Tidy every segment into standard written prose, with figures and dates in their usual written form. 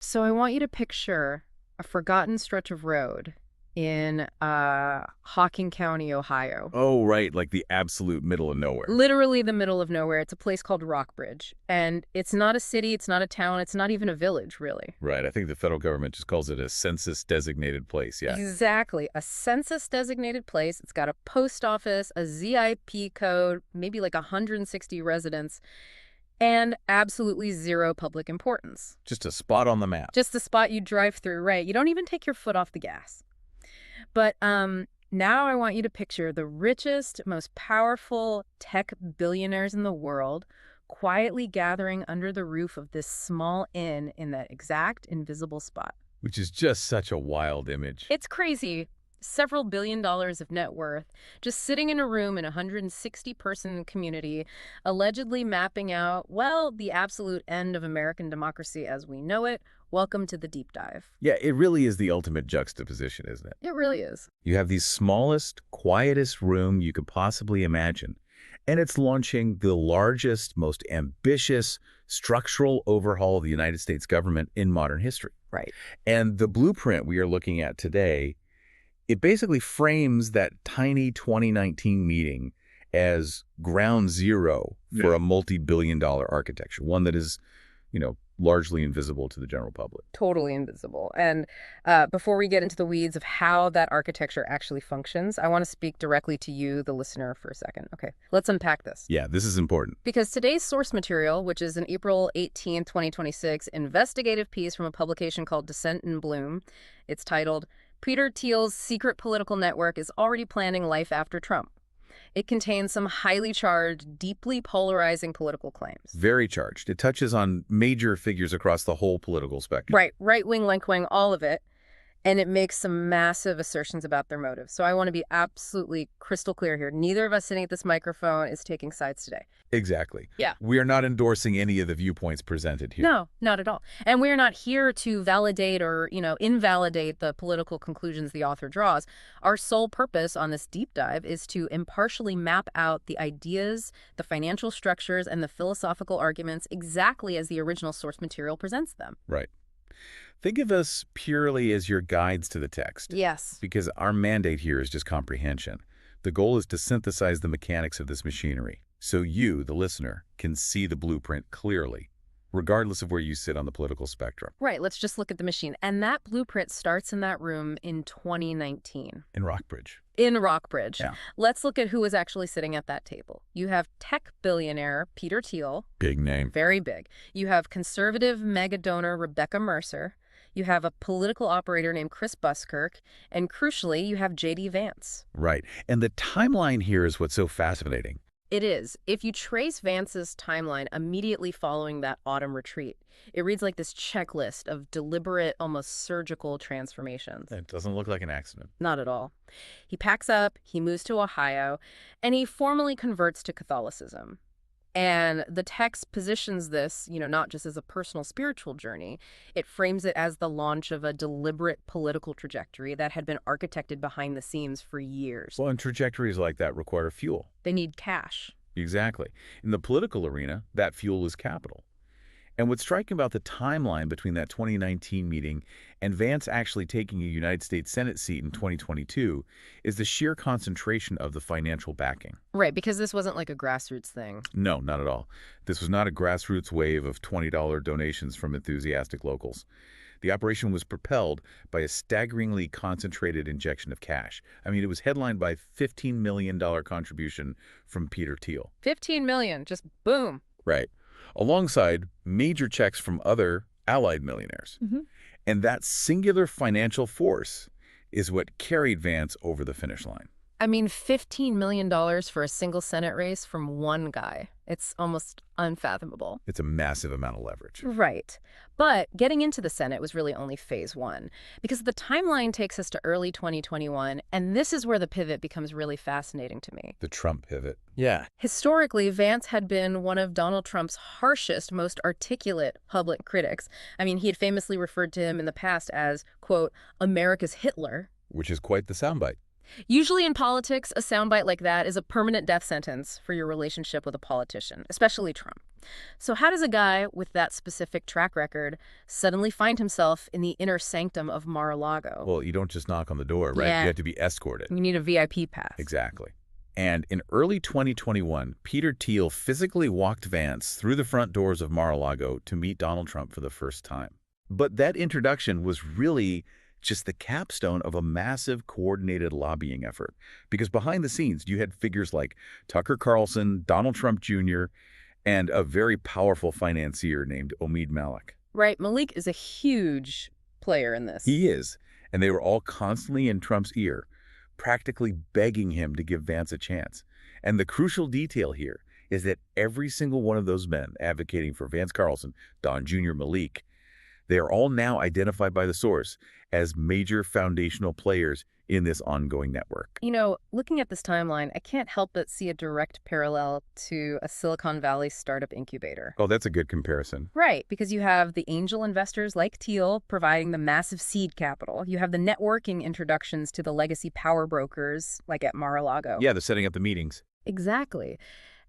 So I want you to picture a forgotten stretch of road in Hocking County, Ohio. Oh, right, like the absolute middle of nowhere. Literally the middle of nowhere. It's a place called Rockbridge. And it's not a city, it's not a town, it's not even a village, really. Right, I think the federal government just calls it a census-designated place, yeah. Exactly. A census-designated place. It's got a post office, a ZIP code, maybe like 160 residents, and absolutely zero public importance. Just a spot on the map. Just the spot you drive through, right? You don't even take your foot off the gas. But now I want you to picture the richest, most powerful tech billionaires in the world quietly gathering under the roof of this small inn in that exact invisible spot. Which is just such a wild image. It's crazy. Several $billion of net worth, just sitting in a room in a 160-person community, allegedly mapping out, well, the absolute end of American democracy as we know it. Welcome to the deep dive. Yeah, it really is the ultimate juxtaposition, isn't it? It really is. You have the smallest, quietest room you could possibly imagine, and it's launching the largest, most ambitious structural overhaul of the United States government in modern history. Right. And the blueprint we are looking at today, it basically frames that tiny 2019 meeting as ground zero for a multi-billion-dollar architecture, one that is, largely invisible to the general public. Totally invisible. And before we get into the weeds of how that architecture actually functions, I want to speak directly to you, the listener, for a second. Okay, let's unpack this. Yeah, this is important. Because today's source material, which is an April 18, 2026 investigative piece from a publication called Dissent in Bloom, it's titled, Peter Thiel's Secret Political Network is Already Planning Life After Trump. It contains some highly charged, deeply polarizing political claims. Very charged. It touches on major figures across the whole political spectrum. Right. Right-wing, left-wing, all of it. And it makes some massive assertions about their motives. So I want to be absolutely crystal clear here. Neither of us sitting at this microphone is taking sides today. Exactly. Yeah. We are not endorsing any of the viewpoints presented here. No, not at all. And we're not here to validate or, invalidate the political conclusions the author draws. Our sole purpose on this deep dive is to impartially map out the ideas, the financial structures, and the philosophical arguments exactly as the original source material presents them. Right. Think of us purely as your guides to the text. Yes. Because our mandate here is just comprehension. The goal is to synthesize the mechanics of this machinery so you, the listener, can see the blueprint clearly, regardless of where you sit on the political spectrum. Right. Let's just look at the machine. And that blueprint starts in that room in 2019. In Rockbridge. In Rockbridge. Yeah. Let's look at who was actually sitting at that table. You have tech billionaire Peter Thiel. Big name. Very big. You have conservative mega donor Rebecca Mercer. You have a political operator named Chris Buskirk. And crucially, you have J.D. Vance. Right. And the timeline here is what's so fascinating. It is. If you trace Vance's timeline immediately following that autumn retreat, it reads like this checklist of deliberate, almost surgical transformations. It doesn't look like an accident. Not at all. He packs up, he moves to Ohio, and he formally converts to Catholicism. And the text positions this, not just as a personal spiritual journey. It frames it as the launch of a deliberate political trajectory that had been architected behind the scenes for years. Well, and trajectories like that require fuel. They need cash. Exactly. In the political arena, that fuel is capital. And what's striking about the timeline between that 2019 meeting and Vance actually taking a United States Senate seat in 2022 is the sheer concentration of the financial backing. Right, because this wasn't like a grassroots thing. No, not at all. This was not a grassroots wave of $20 donations from enthusiastic locals. The operation was propelled by a staggeringly concentrated injection of cash. I mean, it was headlined by a $15 million contribution from Peter Thiel. $15 million, just boom. Right. Alongside major checks from other allied millionaires. And that singular financial force is what carried Vance over the finish line. I mean, $15 million for a single Senate race from one guy. It's almost unfathomable. It's a massive amount of leverage. Right. But getting into the Senate was really only phase one, because the timeline takes us to early 2021, and this is where the pivot becomes really fascinating to me. The Trump pivot. Yeah. Historically, Vance had been one of Donald Trump's harshest, most articulate public critics. I mean, he had famously referred to him in the past as, quote, America's Hitler. Which is quite the soundbite. Usually in politics, a soundbite like that is a permanent death sentence for your relationship with a politician, especially Trump. So how does a guy with that specific track record suddenly find himself in the inner sanctum of Mar-a-Lago? Well, you don't just knock on the door, right? You Yeah, have to be escorted. you need a VIP pass. Exactly. And in early 2021, Peter Thiel physically walked Vance through the front doors of Mar-a-Lago to meet Donald Trump for the first time. But that introduction was really just the capstone of a massive coordinated lobbying effort. Because behind the scenes, you had figures like Tucker Carlson, Donald Trump Jr., and a very powerful financier named Omid Malik. Right, Malik is a huge player in this. He is. And they were all constantly in Trump's ear, practically begging him to give Vance a chance. And the crucial detail here is that every single one of those men advocating for Vance Carlson, Don Jr., Malik, they are all now identified by the source as major foundational players in this ongoing network. You know, looking at this timeline, I can't help but see a direct parallel to a Silicon Valley startup incubator. Oh, that's a good comparison. Right, because you have the angel investors like Thiel providing the massive seed capital. You have the networking introductions to the legacy power brokers like at Mar-a-Lago. Yeah, they're setting up the meetings. Exactly.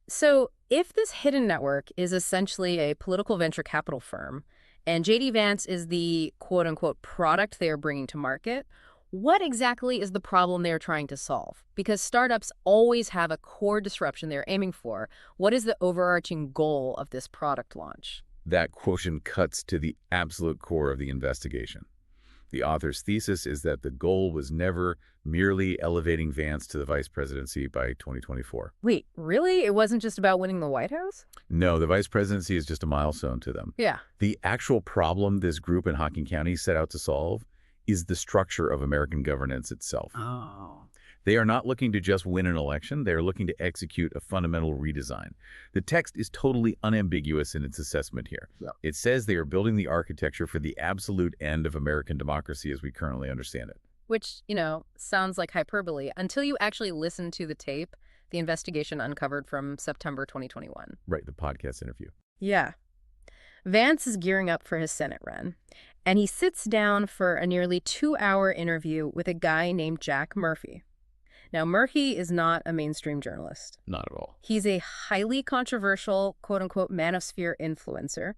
So if this hidden network is essentially a political venture capital firm, and JD Vance is the quote-unquote product they are bringing to market, what exactly is the problem they're trying to solve? Because startups always have a core disruption they're aiming for. What is the overarching goal of this product launch? That quotient cuts to the absolute core of the investigation. The author's thesis is that the goal was never merely elevating Vance to the vice presidency by 2024. Wait, really? It wasn't just about winning the White House? No, the vice presidency is just a milestone to them. Yeah. The actual problem this group in Hocking County set out to solve is the structure of American governance itself. Oh. They are not looking to just win an election. They are looking to execute a fundamental redesign. The text is totally unambiguous in its assessment here. Yeah. It says they are building the architecture for the absolute end of American democracy as we currently understand it. Which, you know, sounds like hyperbole until you actually listen to the tape the investigation uncovered from September 2021. Right, the podcast interview. Yeah. Vance is gearing up for his Senate run, and he sits down for a nearly 2-hour interview with a guy named Jack Murphy. Now, Murphy is not a mainstream journalist. Not at all. He's a highly controversial, quote-unquote, manosphere influencer.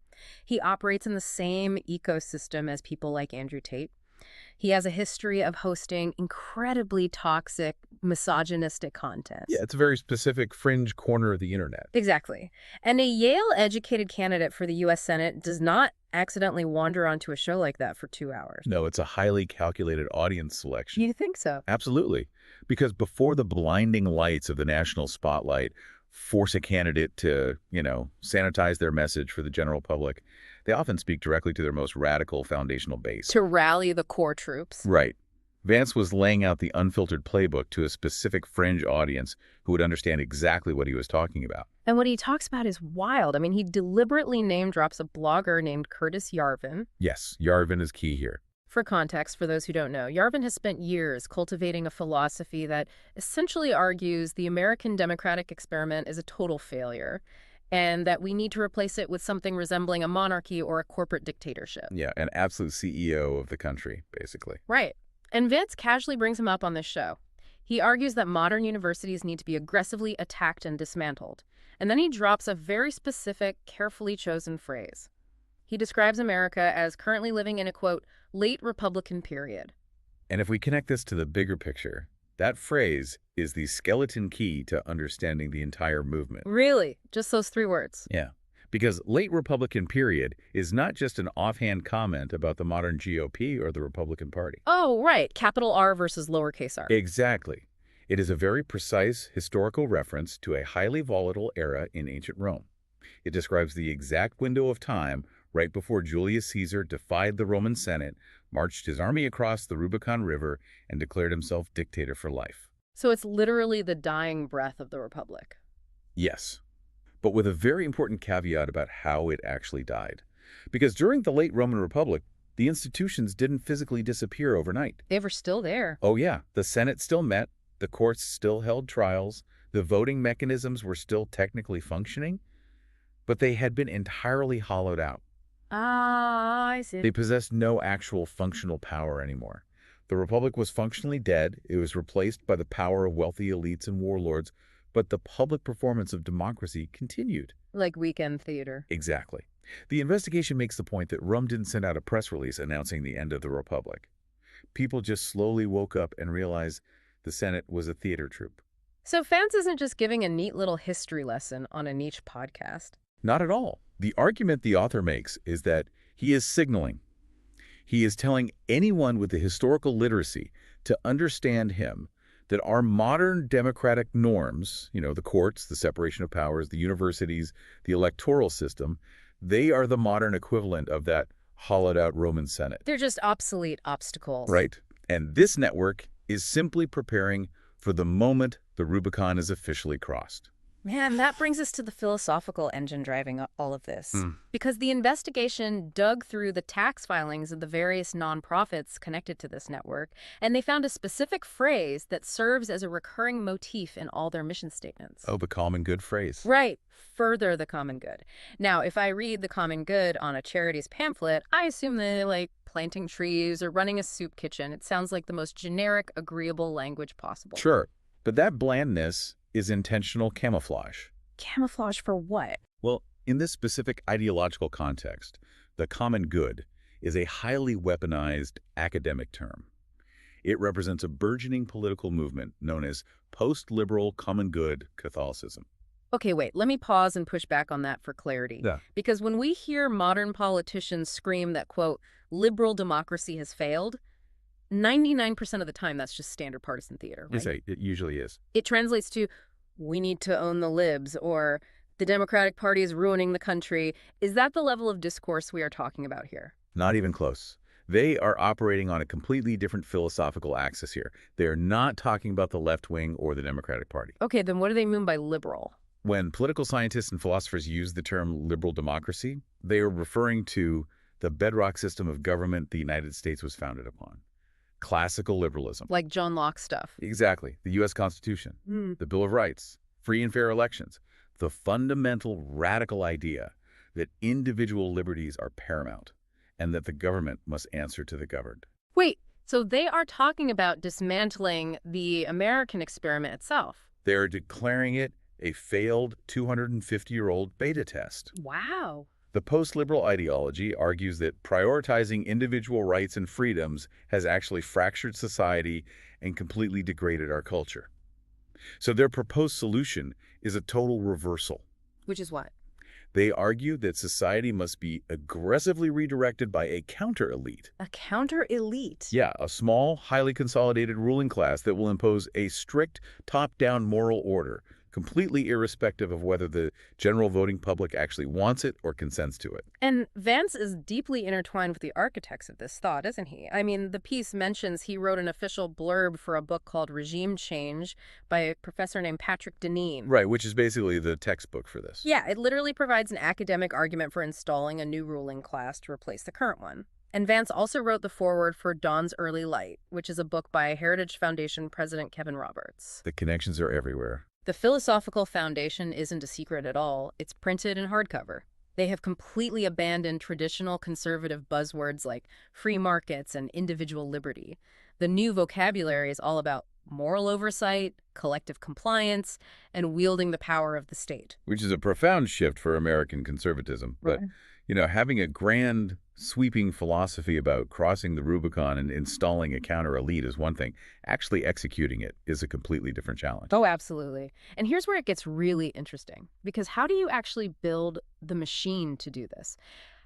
He operates in the same ecosystem as people like Andrew Tate. He has a history of hosting incredibly toxic, misogynistic content. Yeah, it's a very specific fringe corner of the internet. Exactly. And a Yale-educated candidate for the U.S. Senate does not accidentally wander onto a show like that for 2 hours. No, it's a highly calculated audience selection. You think so? Absolutely. Because before the blinding lights of the national spotlight force a candidate to, sanitize their message for the general public, they often speak directly to their most radical foundational base. To rally the core troops. Right. Vance was laying out the unfiltered playbook to a specific fringe audience who would understand exactly what he was talking about. And what he talks about is wild. I mean, he deliberately name drops a blogger named Curtis Yarvin. Yes, Yarvin is key here. For context, for those who don't know, Yarvin has spent years cultivating a philosophy that essentially argues the American democratic experiment is a total failure and that we need to replace it with something resembling a monarchy or a corporate dictatorship. Yeah, an absolute CEO of the country, basically. Right. And Vance casually brings him up on this show. He argues that modern universities need to be aggressively attacked and dismantled. And then he drops a very specific, carefully chosen phrase. He describes America as currently living in a, quote, late Republican period. And if we connect this to the bigger picture, that phrase is the skeleton key to understanding the entire movement. Really? Just those 3 words? Yeah. Because late Republican period is not just an offhand comment about the modern GOP or the Republican Party. Oh, right. Capital R versus lowercase r. Exactly. It is a very precise historical reference to a highly volatile era in ancient Rome. It describes the exact window of time right before Julius Caesar defied the Roman Senate, marched his army across the Rubicon River, and declared himself dictator for life. So it's literally the dying breath of the Republic. Yes, but with a very important caveat about how it actually died. Because during the late Roman Republic, the institutions didn't physically disappear overnight. They were still there. Oh yeah, the Senate still met, the courts still held trials, the voting mechanisms were still technically functioning, but they had been entirely hollowed out. Ah, I see. They possessed no actual functional power anymore. The republic was functionally dead. It was replaced by the power of wealthy elites and warlords, but the public performance of democracy continued. Like weekend theater. Exactly. The investigation makes the point that Rome didn't send out a press release announcing the end of the republic. People just slowly woke up and realized the Senate was a theater troupe. So Vance isn't just giving a neat little history lesson on a niche podcast. Not at all. The argument the author makes is that he is signaling. He is telling anyone with the historical literacy to understand him that our modern democratic norms, the courts, the separation of powers, the universities, the electoral system, they are the modern equivalent of that hollowed-out Roman Senate. They're just obsolete obstacles. Right. And this network is simply preparing for the moment the Rubicon is officially crossed. Man, that brings us to the philosophical engine driving all of this. Because the investigation dug through the tax filings of the various nonprofits connected to this network, and they found a specific phrase that serves as a recurring motif in all their mission statements. Oh, the common good phrase. Right. Further the common good. Now, if I read the common good on a charity's pamphlet, I assume they like planting trees or running a soup kitchen. It sounds like the most generic, agreeable language possible. Sure. But that blandness is intentional camouflage. Camouflage for what? Well, in this specific ideological context, the common good is a highly weaponized academic term. It represents a burgeoning political movement known as post-liberal common good Catholicism. Okay, wait, let me pause and push back on that for clarity. Yeah. Because when we hear modern politicians scream that, quote, liberal democracy has failed, 99% of the time that's just standard partisan theater, right? Yes, it usually is. It translates to, we need to own the libs, or the Democratic Party is ruining the country. Is that the level of discourse we are talking about here? Not even close. They are operating on a completely different philosophical axis here. They are not talking about the left wing or the Democratic Party. Okay, then what do they mean by liberal? When political scientists and philosophers use the term liberal democracy, they are referring to the bedrock system of government the United States was founded upon. Classical liberalism. Like John Locke stuff. Exactly. The U.S. Constitution, the Bill of Rights, free and fair elections, the fundamental radical idea that individual liberties are paramount and that the government must answer to the governed. Wait, so they are talking about dismantling the American experiment itself? They are declaring it a failed 250-year-old beta test. Wow. The post-liberal ideology argues that prioritizing individual rights and freedoms has actually fractured society and completely degraded our culture. So their proposed solution is a total reversal. Which is what? They argue that society must be aggressively redirected by a counter-elite. A counter-elite? Yeah, a small, highly consolidated ruling class that will impose a strict top-down moral order, completely irrespective of whether the general voting public actually wants it or consents to it. And Vance is deeply intertwined with the architects of this thought, isn't he? I mean, the piece mentions he wrote an official blurb for a book called Regime Change by a professor named Patrick Deneen. Right, which is basically the textbook for this. Yeah, it literally provides an academic argument for installing a new ruling class to replace the current one. And Vance also wrote the foreword for Dawn's Early Light, which is a book by Heritage Foundation President Kevin Roberts. The connections are everywhere. The Philosophical Foundation isn't a secret at all. It's printed in hardcover. They have completely abandoned traditional conservative buzzwords like free markets and individual liberty. The new vocabulary is all about moral oversight, collective compliance, and wielding the power of the state. Which is a profound shift for American conservatism. But, having a grand, sweeping philosophy about crossing the Rubicon and installing a counter-elite is one thing. Actually executing it is a completely different challenge. Oh, absolutely. And here's where it gets really interesting. Because how do you actually build the machine to do this?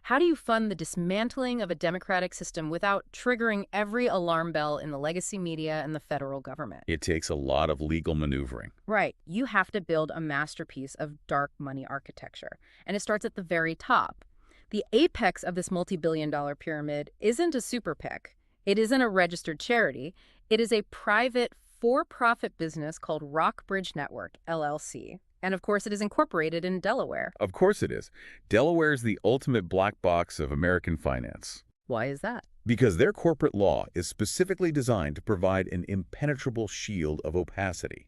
How do you fund the dismantling of a democratic system without triggering every alarm bell in the legacy media and the federal government? It takes a lot of legal maneuvering. Right. You have to build a masterpiece of dark money architecture. And it starts at the very top. The apex of this multi-billion-dollar pyramid isn't a super PAC. It isn't a registered charity. It is a private, for-profit business called Rockbridge Network, LLC. And of course, it is incorporated in Delaware. Of course it is. Delaware is the ultimate black box of American finance. Why is that? Because their corporate law is specifically designed to provide an impenetrable shield of opacity.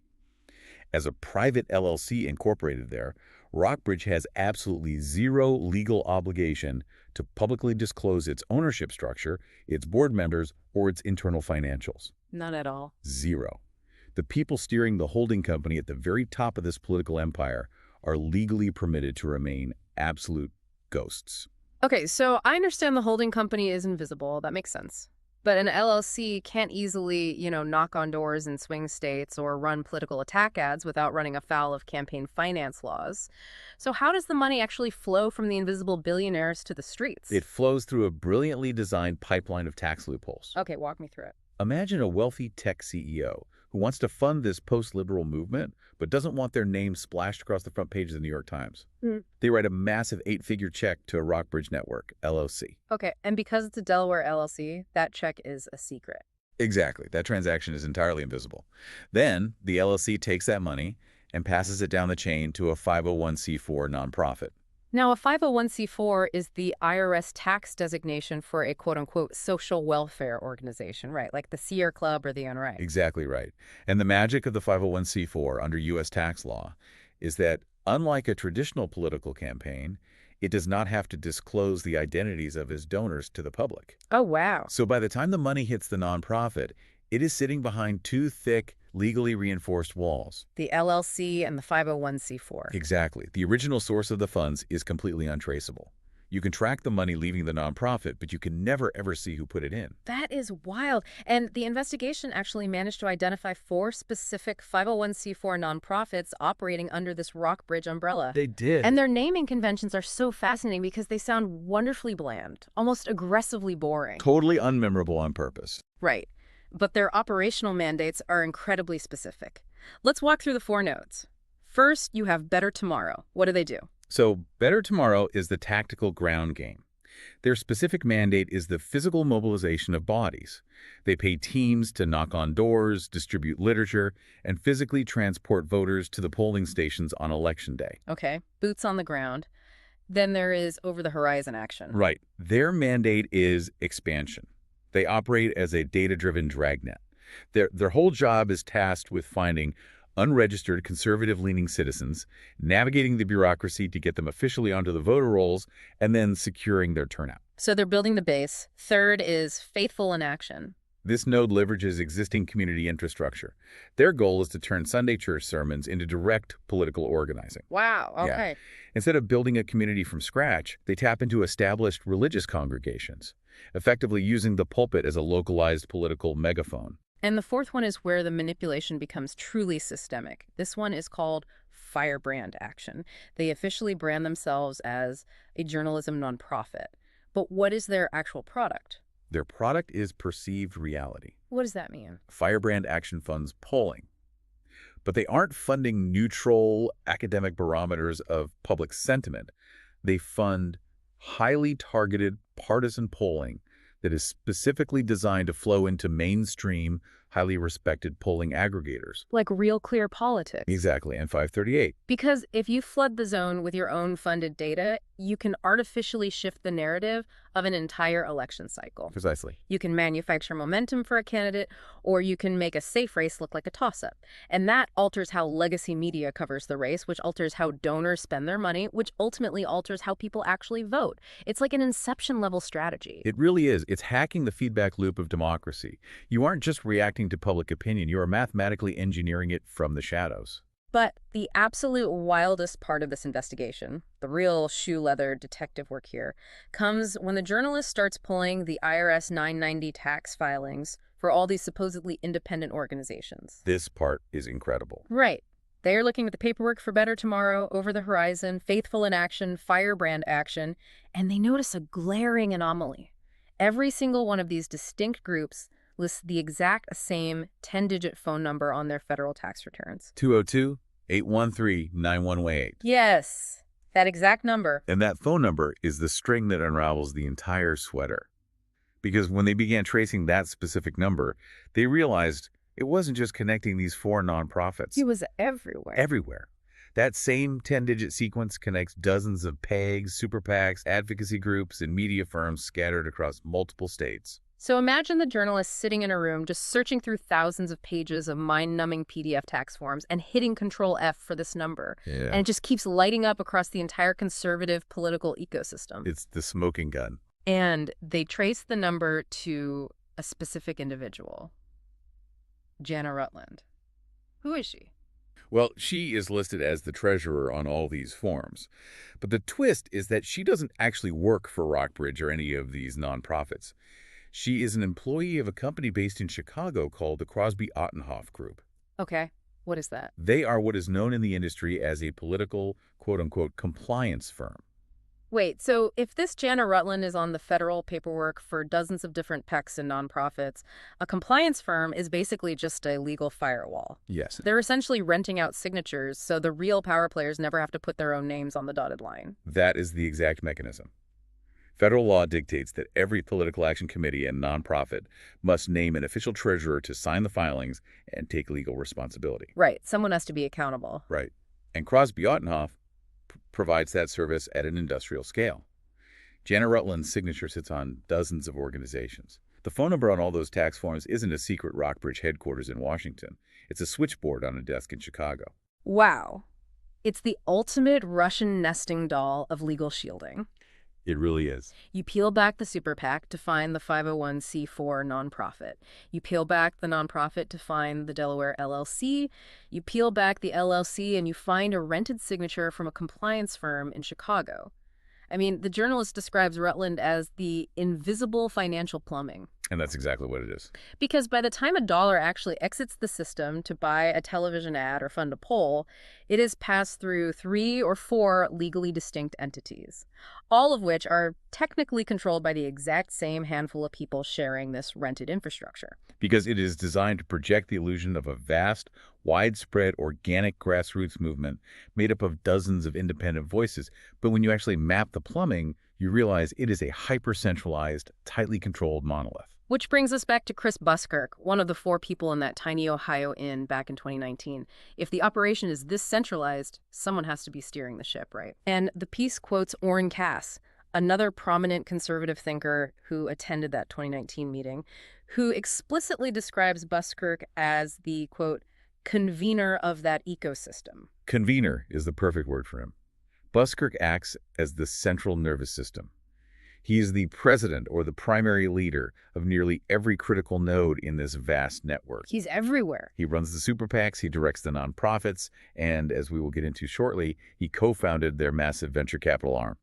As a private LLC incorporated there, Rockbridge has absolutely zero legal obligation to publicly disclose its ownership structure, its board members, or its internal financials. None at all. Zero. The people steering the holding company at the very top of this political empire are legally permitted to remain absolute ghosts. Okay, so I understand the holding company is invisible. That makes sense. But an LLC can't easily, knock on doors in swing states or run political attack ads without running afoul of campaign finance laws. So how does the money actually flow from the invisible billionaires to the streets? It flows through a brilliantly designed pipeline of tax loopholes. Okay, walk me through it. Imagine a wealthy tech CEO who wants to fund this post-liberal movement but doesn't want their name splashed across the front page of the New York Times. They write a massive 8-figure check to a Rockbridge Network, LLC. Okay, and because it's a Delaware LLC, that check is a secret. Exactly. That transaction is entirely invisible. Then the LLC takes that money and passes it down the chain to a 501c4 nonprofit. Now, a 501c4 is the IRS tax designation for a quote-unquote social welfare organization, right? Like the Sierra Club or the NRA. Exactly right. And the magic of the 501c4 under U.S. tax law is that, unlike a traditional political campaign, it does not have to disclose the identities of its donors to the public. Oh, wow. So by the time the money hits the nonprofit, it is sitting behind two thick, legally reinforced walls. The LLC and the 501c4. Exactly. The original source of the funds is completely untraceable. You can track the money leaving the nonprofit, but you can never, ever see who put it in. That is wild. And the investigation actually managed to identify 4 specific 501c4 nonprofits operating under this Rockbridge umbrella. They did. And their naming conventions are so fascinating because they sound wonderfully bland, almost aggressively boring. Totally unmemorable on purpose. Right. But their operational mandates are incredibly specific. Let's walk through the 4 nodes. First, you have Better Tomorrow. What do they do? So Better Tomorrow is the tactical ground game. Their specific mandate is the physical mobilization of bodies. They pay teams to knock on doors, distribute literature, and physically transport voters to the polling stations on Election Day. Okay, boots on the ground. Then there is over-the-horizon action. Right. Their mandate is expansion. They operate as a data-driven dragnet. Their whole job is tasked with finding unregistered conservative-leaning citizens, navigating the bureaucracy to get them officially onto the voter rolls, and then securing their turnout. So they're building the base. Third is Faithful in Action. This node leverages existing community infrastructure. Their goal is to turn Sunday church sermons into direct political organizing. Wow, okay. Yeah. Instead of building a community from scratch, they tap into established religious congregations, effectively using the pulpit as a localized political megaphone. And the 4th one is where the manipulation becomes truly systemic. This one is called firebrand action. They officially brand themselves as a journalism nonprofit. But what is their actual product? Their product is perceived reality. What does that mean? Firebrand Action funds polling. But they aren't funding neutral academic barometers of public sentiment. They fund highly targeted partisan polling that is specifically designed to flow into mainstream, highly respected polling aggregators. Like Real Clear Politics. Exactly, and 538. Because if you flood the zone with your own funded data, you can artificially shift the narrative of an entire election cycle. Precisely. You can manufacture momentum for a candidate, or you can make a safe race look like a toss-up. And that alters how legacy media covers the race, which alters how donors spend their money, which ultimately alters how people actually vote. It's like an Inception-level strategy. It really is. It's hacking the feedback loop of democracy. You aren't just reacting to public opinion, you are mathematically engineering it from the shadows. But the absolute wildest part of this investigation, the real shoe-leather detective work here, comes when the journalist starts pulling the IRS 990 tax filings for all these supposedly independent organizations. This part is incredible. Right. They are looking at the paperwork for Better Tomorrow, Over the Horizon, Faithful in Action, Firebrand Action, and they notice a glaring anomaly. Every single one of these distinct groups lists the exact same 10-digit phone number on their federal tax returns. 202-813-9118. Yes, that exact number. And that phone number is the string that unravels the entire sweater. Because when they began tracing that specific number, they realized it wasn't just connecting these 4 nonprofits. It was everywhere. Everywhere. That same 10-digit sequence connects dozens of PAGs, super PACs, advocacy groups, and media firms scattered across multiple states. So imagine the journalist sitting in a room just searching through thousands of pages of mind-numbing PDF tax forms and hitting Control F for this number. And Yeah. it just keeps lighting up across the entire conservative political ecosystem. It's the smoking gun. And they trace the number to a specific individual, Jana Rutland. Who is she? Well, she is listed as the treasurer on all these forms. But the twist is that she doesn't actually work for Rockbridge or any of these nonprofits. She is an employee of a company based in Chicago called the Crosby-Ottenhoff Group. Okay, what is that? They are what is known in the industry as a political, quote-unquote, compliance firm. Wait, so if this Jana Rutland is on the federal paperwork for dozens of different PECs and nonprofits, a compliance firm is basically just a legal firewall. Yes. They're essentially renting out signatures so the real power players never have to put their own names on the dotted line. That is the exact mechanism. Federal law dictates that every political action committee and nonprofit must name an official treasurer to sign the filings and take legal responsibility. Right, someone has to be accountable. Right. And Crosby-Ottenhoff provides that service at an industrial scale. Janet Rutland's signature sits on dozens of organizations. The phone number on all those tax forms isn't a secret Rockbridge headquarters in Washington. It's a switchboard on a desk in Chicago. Wow. It's the ultimate Russian nesting doll of legal shielding. It really is. You peel back the super PAC to find the 501c4 nonprofit. You peel back the nonprofit to find the Delaware LLC. You peel back the LLC and you find a rented signature from a compliance firm in Chicago. I mean, the journalist describes Rutland as the invisible financial plumbing. And that's exactly what it is. Because by the time a dollar actually exits the system to buy a television ad or fund a poll, it is passed through 3 or 4 legally distinct entities, all of which are technically controlled by the exact same handful of people sharing this rented infrastructure. Because it is designed to project the illusion of a vast, widespread, organic grassroots movement made up of dozens of independent voices. But when you actually map the plumbing, you realize it is a hyper-centralized, tightly controlled monolith. Which brings us back to Chris Buskirk, one of the 4 people in that tiny Ohio inn back in 2019. If the operation is this centralized, someone has to be steering the ship, right? And the piece quotes Orrin Cass, another prominent conservative thinker who attended that 2019 meeting, who explicitly describes Buskirk as the, quote, convener of that ecosystem. Convener is the perfect word for him. Buskirk acts as the central nervous system. He is the president or the primary leader of nearly every critical node in this vast network. He's everywhere. He runs the super PACs, he directs the nonprofits, and as we will get into shortly, he co-founded their massive venture capital arm.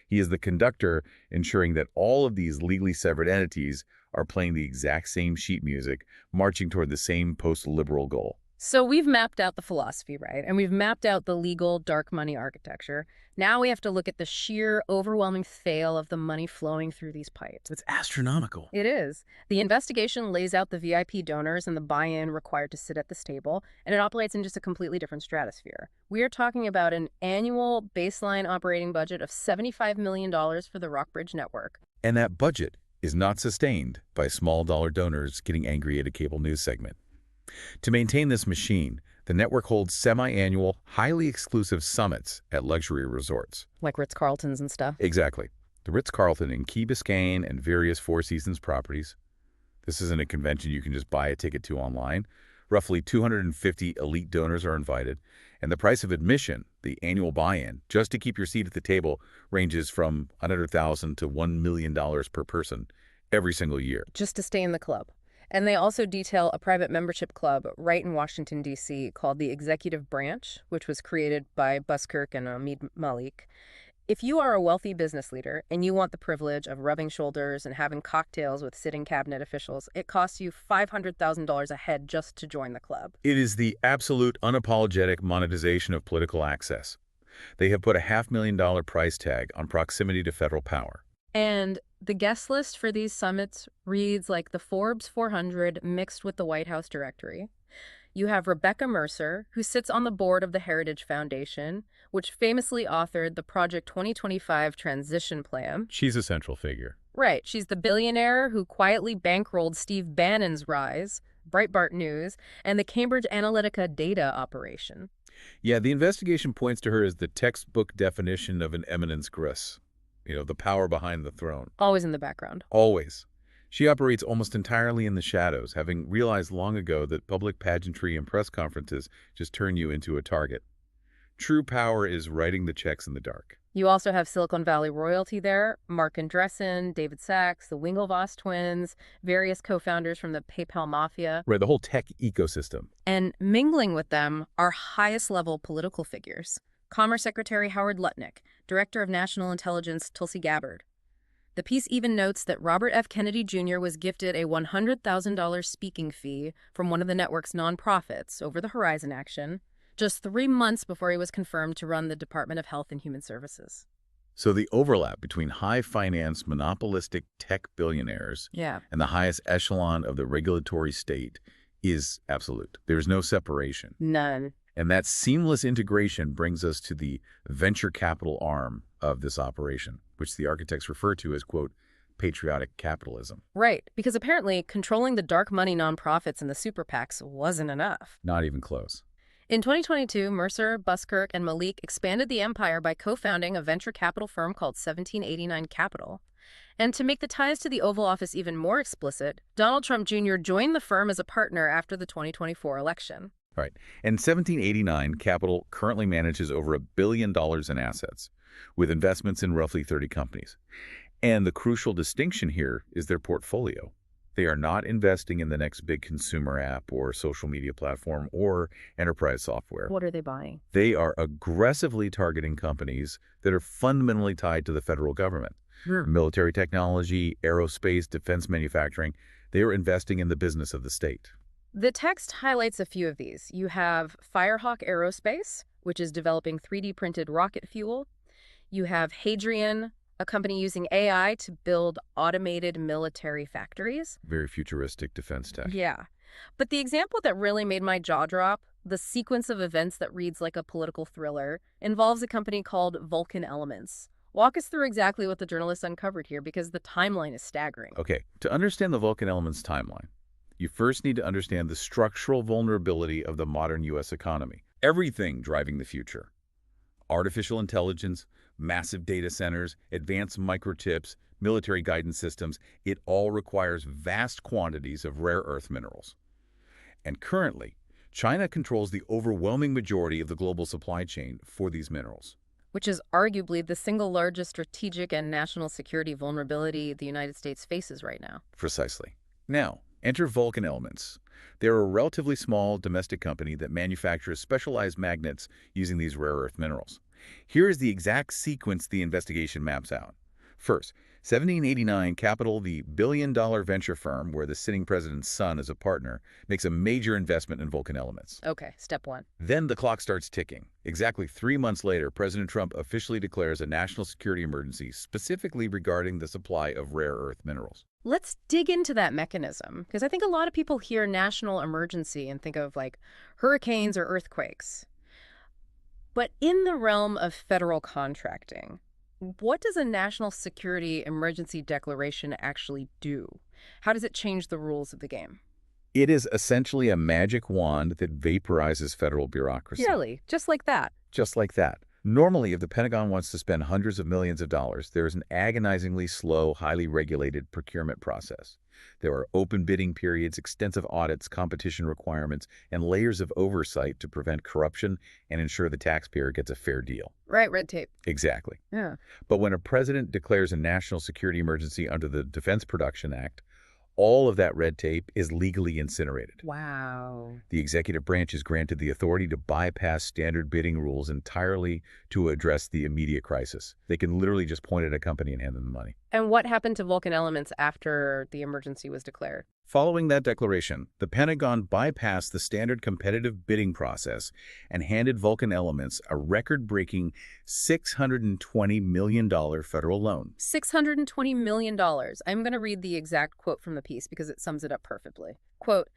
He is the conductor, ensuring that all of these legally severed entities are playing the exact same sheet music, marching toward the same post-liberal goal. So we've mapped out the philosophy, right? And we've mapped out the legal dark money architecture. Now we have to look at the sheer overwhelming fail of the money flowing through these pipes. It's astronomical. It is. The investigation lays out the VIP donors and the buy-in required to sit at this table, and it operates in just a completely different stratosphere. We are talking about an annual baseline operating budget of $75 million for the Rockbridge network. And that budget is not sustained by small dollar donors getting angry at a cable news segment. To maintain this machine, the network holds semi-annual, highly exclusive summits at luxury resorts. Like Ritz-Carltons and stuff? Exactly. The Ritz-Carlton in Key Biscayne and various Four Seasons properties. This isn't a convention you can just buy a ticket to online. Roughly 250 elite donors are invited, and the price of admission, the annual buy-in, just to keep your seat at the table, ranges from $100,000 to $1 million per person every single year. Just to stay in the club. And they also detail a private membership club right in Washington, D.C. called the Executive Branch, which was created by Buskirk and Hamid Malik. If you are a wealthy business leader and you want the privilege of rubbing shoulders and having cocktails with sitting cabinet officials, it costs you $500,000 a head just to join the club. It is the absolute unapologetic monetization of political access. They have put a $500,000 price tag on proximity to federal power. And the guest list for these summits reads like the Forbes 400 mixed with the White House directory. You have Rebecca Mercer, who sits on the board of the Heritage Foundation, which famously authored the Project 2025 Transition Plan. She's a central figure. Right. She's the billionaire who quietly bankrolled Steve Bannon's rise, Breitbart News, and the Cambridge Analytica data operation. Yeah, the investigation points to her as the textbook definition of an eminence gris. You know, the power behind the throne. Always in the background. Always. She operates almost entirely in the shadows, having realized long ago that public pageantry and press conferences just turn you into a target. True power is writing the checks in the dark. You also have Silicon Valley royalty there, Mark Andreessen, David Sachs, the Winklevoss twins, various co-founders from the PayPal mafia. Right, the whole tech ecosystem. And mingling with them are highest-level political figures. Commerce Secretary Howard Lutnick, Director of National Intelligence Tulsi Gabbard. The piece even notes that Robert F. Kennedy Jr. was gifted a $100,000 speaking fee from one of the network's nonprofits, Over the Horizon Action, just 3 months before he was confirmed to run the Department of Health and Human Services. So the overlap between high-finance, monopolistic tech billionaires Yeah. and the highest echelon of the regulatory state is absolute. There's no separation. None. And that seamless integration brings us to the venture capital arm of this operation, which the architects refer to as, quote, patriotic capitalism. Right, because apparently controlling the dark money nonprofits and the super PACs wasn't enough. Not even close. In 2022, Mercer, Buskirk, and Malik expanded the empire by co-founding a venture capital firm called 1789 Capital. And to make the ties to the Oval Office even more explicit, Donald Trump Jr. joined the firm as a partner after the 2024 election. Right. And 1789 Capital currently manages over $1 billion in assets, with investments in roughly 30 companies. And the crucial distinction here is their portfolio. They are not investing in the next big consumer app or social media platform or enterprise software. What are they buying? They are aggressively targeting companies that are fundamentally tied to the federal government. Military technology, aerospace, defense manufacturing. They are investing in the business of the state. The text highlights a few of these. You have Firehawk Aerospace, which is developing 3D printed rocket fuel. You have Hadrian, a company using AI to build automated military factories. Very futuristic defense tech. Yeah. But the example that really made my jaw drop, the sequence of events that reads like a political thriller, involves a company called Vulcan Elements. Walk us through exactly what the journalists uncovered here, because the timeline is staggering. Okay, to understand the Vulcan Elements timeline, you first need to understand the structural vulnerability of the modern U.S. economy. Everything driving the future. Artificial intelligence, massive data centers, advanced microchips, military guidance systems, it all requires vast quantities of rare earth minerals. And currently, China controls the overwhelming majority of the global supply chain for these minerals. Which is arguably the single largest strategic and national security vulnerability the United States faces right now. Precisely. Now, enter Vulcan Elements. They're a relatively small domestic company that manufactures specialized magnets using these rare earth minerals. Here is the exact sequence the investigation maps out. First, 1789 Capital, the billion-dollar venture firm where the sitting president's son is a partner, makes a major investment in Vulcan Elements. Okay, step one. Then the clock starts ticking. Exactly 3 months later, President Trump officially declares a national security emergency, specifically regarding the supply of rare earth minerals. Let's dig into that mechanism, because I think a lot of people hear national emergency and think of like hurricanes or earthquakes. But in the realm of federal contracting, what does a national security emergency declaration actually do? How does it change the rules of the game? It is essentially a magic wand that vaporizes federal bureaucracy. Really? Just like that? Just like that. Normally, if the Pentagon wants to spend hundreds of millions of dollars, there is an agonizingly slow, highly regulated procurement process. There are open bidding periods, extensive audits, competition requirements, and layers of oversight to prevent corruption and ensure the taxpayer gets a fair deal. Right, red tape. Exactly. Yeah. But when a president declares a national security emergency under the Defense Production Act, all of that red tape is legally incinerated. Wow. The executive branch is granted the authority to bypass standard bidding rules entirely to address the immediate crisis. They can literally just point at a company and hand them the money. And what happened to Vulcan Elements after the emergency was declared? Following that declaration, the Pentagon bypassed the standard competitive bidding process and handed Vulcan Elements a record-breaking $620 million federal loan. $620 million. I'm going to read the exact quote from the piece because it sums it up perfectly. Quote,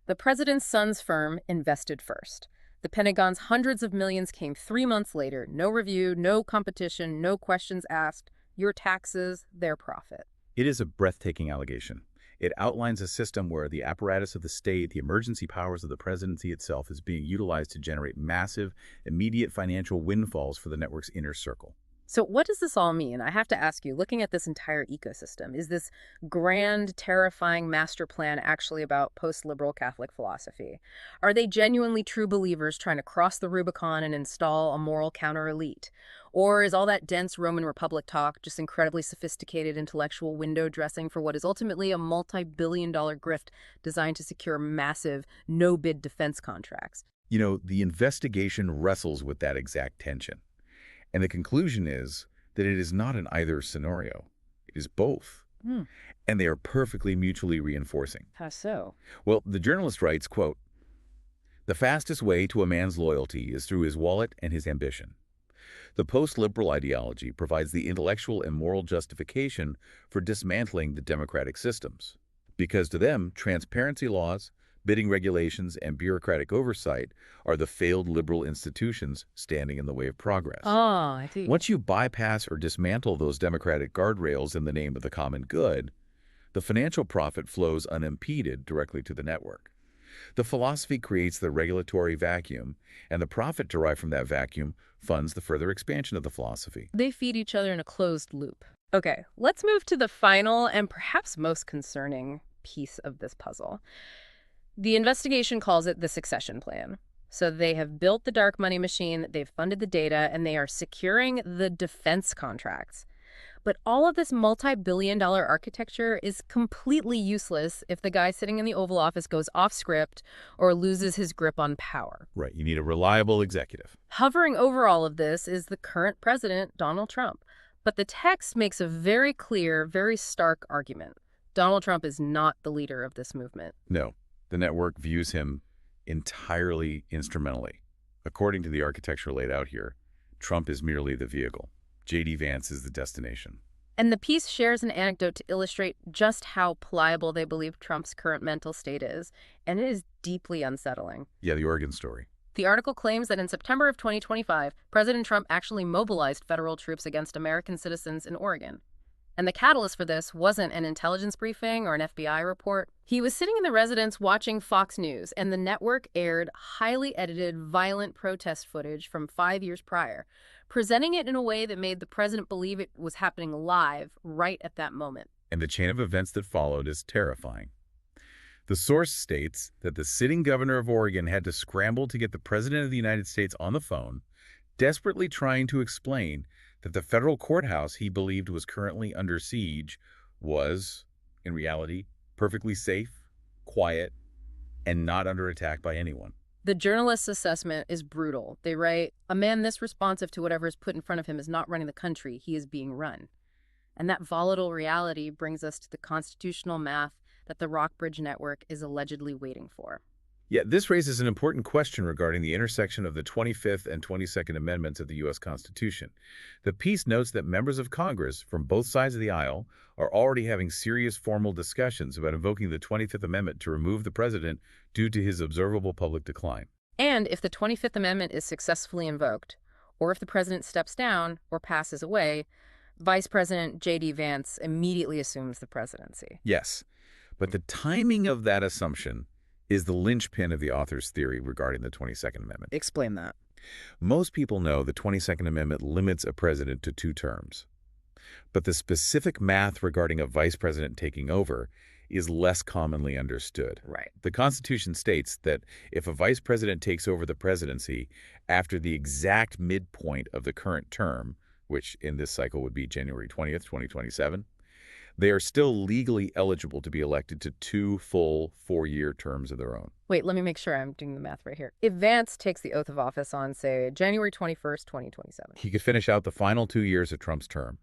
"The president's son's firm invested first. The Pentagon's hundreds of millions came 3 months later. No review, no competition, no questions asked. Your taxes, their profit." It is a breathtaking allegation. It outlines a system where the apparatus of the state, the emergency powers of the presidency itself, is being utilized to generate massive, immediate financial windfalls for the network's inner circle. So what does this all mean? I have to ask you, looking at this entire ecosystem, is this grand, terrifying master plan actually about post-liberal Catholic philosophy? Are they genuinely true believers trying to cross the Rubicon and install a moral counter-elite? Or is all that dense Roman Republic talk just incredibly sophisticated intellectual window dressing for what is ultimately a multi-billion-dollar grift designed to secure massive, no-bid defense contracts? You know, the investigation wrestles with that exact tension. And the conclusion is that it is not an either scenario. It is both. Hmm. And they are perfectly mutually reinforcing. How so? Well, the journalist writes, quote, "The fastest way to a man's loyalty is through his wallet and his ambition. The post-liberal ideology provides the intellectual and moral justification for dismantling the democratic systems. Because to them, transparency laws, bidding regulations, and bureaucratic oversight are the failed liberal institutions standing in the way of progress. Oh, I see. Once you bypass or dismantle those democratic guardrails in the name of the common good, the financial profit flows unimpeded directly to the network. The philosophy creates the regulatory vacuum, and the profit derived from that vacuum funds the further expansion of the philosophy." They feed each other in a closed loop. Okay, let's move to the final and perhaps most concerning piece of this puzzle. The investigation calls it the succession plan. So they have built the dark money machine, they've funded the data, and they are securing the defense contracts. But all of this multi-billion-dollar architecture is completely useless if the guy sitting in the Oval Office goes off script or loses his grip on power. Right, you need a reliable executive. Hovering over all of this is the current president, Donald Trump. But the text makes a very clear, very stark argument. Donald Trump is not the leader of this movement. No, the network views him entirely instrumentally. According to the architecture laid out here, Trump is merely the vehicle. J.D. Vance is the destination. And the piece shares an anecdote to illustrate just how pliable they believe Trump's current mental state is, and it is deeply unsettling. Yeah, the Oregon story. The article claims that in September of 2025, President Trump actually mobilized federal troops against American citizens in Oregon. And the catalyst for this wasn't an intelligence briefing or an FBI report. He was sitting in the residence watching Fox News, and the network aired highly edited, violent protest footage from 5 years prior, presenting it in a way that made the president believe it was happening live right at that moment. And the chain of events that followed is terrifying. The source states that the sitting governor of Oregon had to scramble to get the president of the United States on the phone, desperately trying to explain that the federal courthouse he believed was currently under siege was, in reality, perfectly safe, quiet, and not under attack by anyone. The journalist's assessment is brutal. They write, "A man this responsive to whatever is put in front of him is not running the country, he is being run." And that volatile reality brings us to the constitutional math that the Rockbridge network is allegedly waiting for. Yet this raises an important question regarding the intersection of the 25th and 22nd Amendments of the U.S. Constitution. The piece notes that members of Congress from both sides of the aisle are already having serious formal discussions about invoking the 25th Amendment to remove the president due to his observable public decline. And if the 25th Amendment is successfully invoked, or if the president steps down or passes away, Vice President J.D. Vance immediately assumes the presidency. Yes, but the timing of that assumption is the linchpin of the author's theory regarding the 22nd Amendment. Explain that. Most people know the 22nd Amendment limits a president to 2 terms. But the specific math regarding a vice president taking over is less commonly understood. Right. The Constitution states that if a vice president takes over the presidency after the exact midpoint of the current term, which in this cycle would be January 20th, 2027, they are still legally eligible to be elected to 2 full 4-year terms of their own. Wait, let me make sure I'm doing the math right here. If Vance takes the oath of office on, say, January 21st, 2027. He could finish out the final 2 years of Trump's term.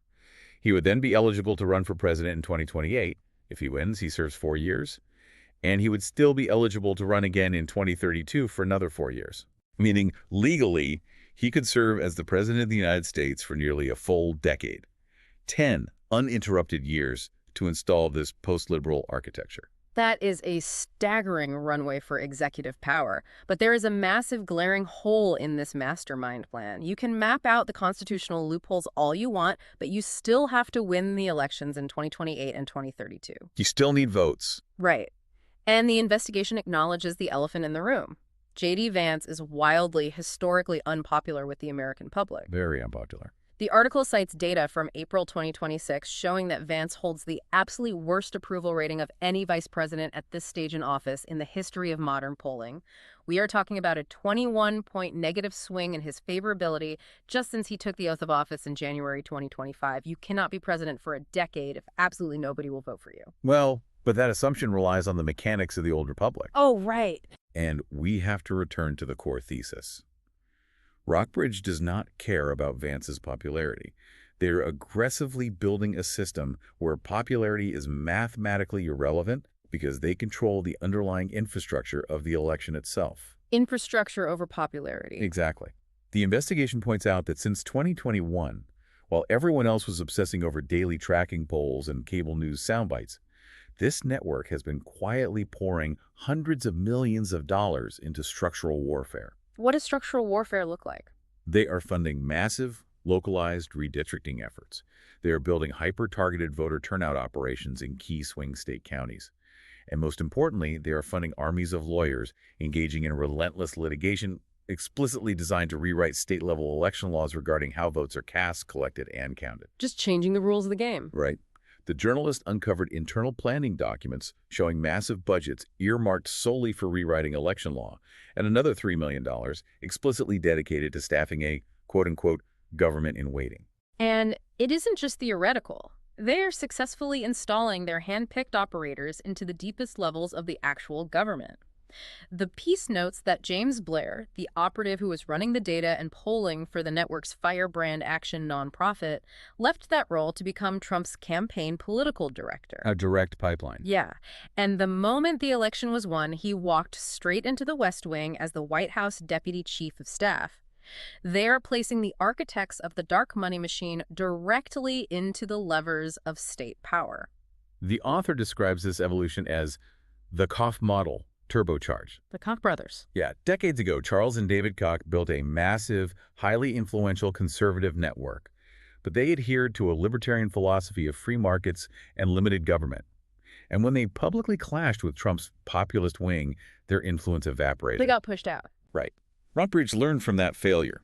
He would then be eligible to run for president in 2028. If he wins, he serves 4 years. And he would still be eligible to run again in 2032 for another 4 years. Meaning, legally, he could serve as the president of the United States for nearly a full decade. 10 uninterrupted years to install this post-liberal architecture. That is a staggering runway for executive power. But there is a massive glaring hole in this mastermind plan. You can map out the constitutional loopholes all you want, but you still have to win the elections in 2028 and 2032. You still need votes. Right. And the investigation acknowledges the elephant in the room. J.D. Vance is wildly, historically unpopular with the American public. Very unpopular. The article cites data from April 2026 showing that Vance holds the absolute worst approval rating of any vice president at this stage in office in the history of modern polling. We are talking about a 21-point negative swing in his favorability just since he took the oath of office in January 2025. You cannot be president for a decade if absolutely nobody will vote for you. Well, but that assumption relies on the mechanics of the old republic. Oh, right. And we have to return to the core thesis. Rockbridge does not care about Vance's popularity. They're aggressively building a system where popularity is mathematically irrelevant because they control the underlying infrastructure of the election itself. Infrastructure over popularity. Exactly. The investigation points out that since 2021, while everyone else was obsessing over daily tracking polls and cable news soundbites, this network has been quietly pouring hundreds of millions of dollars into structural warfare. What does structural warfare look like? They are funding massive, localized redistricting efforts. They are building hyper-targeted voter turnout operations in key swing state counties. And most importantly, they are funding armies of lawyers engaging in relentless litigation explicitly designed to rewrite state-level election laws regarding how votes are cast, collected, and counted. Just changing the rules of the game. Right. The journalist uncovered internal planning documents showing massive budgets earmarked solely for rewriting election law, and another $3 million explicitly dedicated to staffing a, quote-unquote, government in waiting. And it isn't just theoretical. They are successfully installing their hand-picked operators into the deepest levels of the actual government. The piece notes that James Blair, the operative who was running the data and polling for the network's Firebrand Action nonprofit, left that role to become Trump's campaign political director. A direct pipeline. Yeah, and the moment the election was won, he walked straight into the West Wing as the White House Deputy Chief of Staff. They're placing the architects of the dark money machine directly into the levers of state power. The author describes this evolution as the Koch model, turbocharged. The Koch brothers. Yeah, decades ago, Charles and David Koch built a massive, highly influential conservative network, but they adhered to a libertarian philosophy of free markets and limited government. And when they publicly clashed with Trump's populist wing, their influence evaporated. They got pushed out. Right. Rockbridge learned from that failure.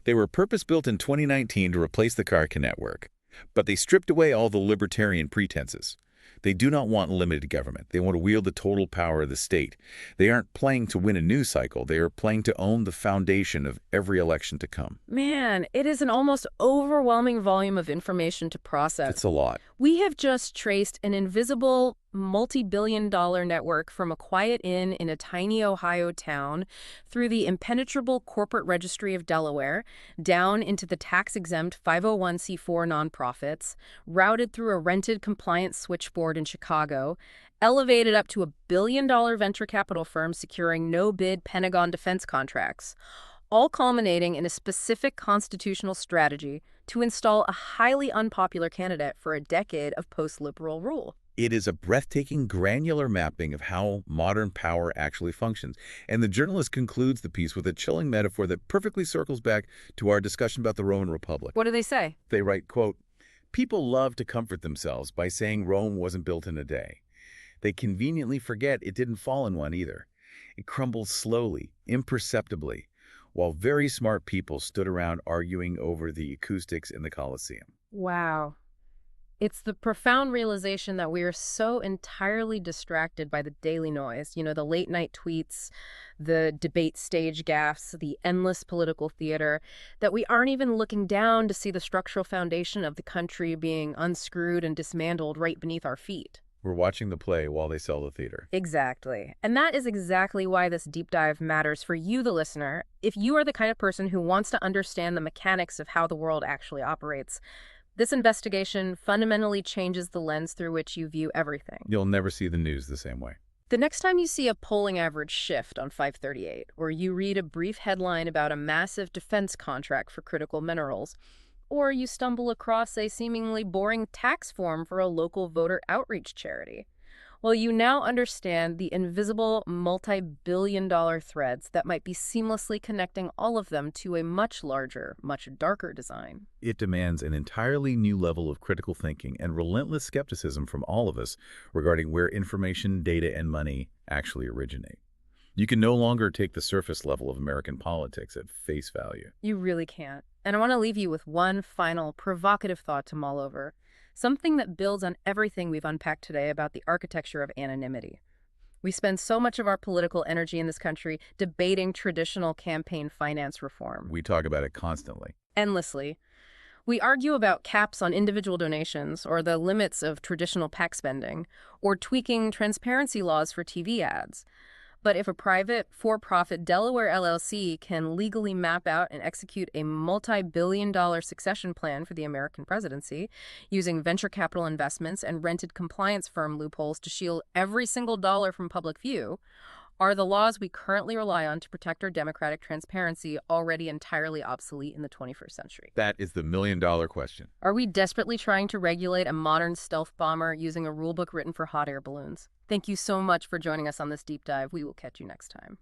They were purpose-built in 2019 to replace the Koch network, but they stripped away all the libertarian pretenses. They do not want limited government. They want to wield the total power of the state. They aren't playing to win a news cycle. They are playing to own the foundation of every election to come. Man, it is an almost overwhelming volume of information to process. It's a lot. We have just traced an invisible, multi-billion-dollar network from a quiet inn in a tiny Ohio town through the impenetrable corporate registry of Delaware, down into the tax-exempt 501c4 nonprofits, routed through a rented compliance switchboard in Chicago, elevated up to a billion-dollar venture capital firm securing no-bid Pentagon defense contracts, all culminating in a specific constitutional strategy to install a highly unpopular candidate for a decade of post-liberal rule. It is a breathtaking, granular mapping of how modern power actually functions. And the journalist concludes the piece with a chilling metaphor that perfectly circles back to our discussion about the Roman Republic. What do they say? They write, quote, "People love to comfort themselves by saying Rome wasn't built in a day. They conveniently forget it didn't fall in one either. It crumbled slowly, imperceptibly, while very smart people stood around arguing over the acoustics in the Colosseum." Wow. It's the profound realization that we are so entirely distracted by the daily noise, the late night tweets, the debate stage gaffes, the endless political theater, that we aren't even looking down to see the structural foundation of the country being unscrewed and dismantled right beneath our feet. We're watching the play while they sell the theater. Exactly. And that is exactly why this deep dive matters for you, the listener. If you are the kind of person who wants to understand the mechanics of how the world actually operates, this investigation fundamentally changes the lens through which you view everything. You'll never see the news the same way. The next time you see a polling average shift on 538, or you read a brief headline about a massive defense contract for critical minerals, or you stumble across a seemingly boring tax form for a local voter outreach charity, well, you now understand the invisible multi-billion-dollar threads that might be seamlessly connecting all of them to a much larger, much darker design. It demands an entirely new level of critical thinking and relentless skepticism from all of us regarding where information, data, and money actually originate. You can no longer take the surface level of American politics at face value. You really can't. And I want to leave you with one final provocative thought to mull over, something that builds on everything we've unpacked today about the architecture of anonymity. We spend so much of our political energy in this country debating traditional campaign finance reform. We talk about it constantly. Endlessly. We argue about caps on individual donations or the limits of traditional PAC spending or tweaking transparency laws for TV ads. But if a private, for-profit Delaware LLC can legally map out and execute a multi-billion-dollar succession plan for the American presidency, using venture capital investments and rented compliance firm loopholes to shield every single dollar from public view, are the laws we currently rely on to protect our democratic transparency already entirely obsolete in the 21st century? That is the million-dollar question. Are we desperately trying to regulate a modern stealth bomber using a rulebook written for hot air balloons? Thank you so much for joining us on this deep dive. We will catch you next time.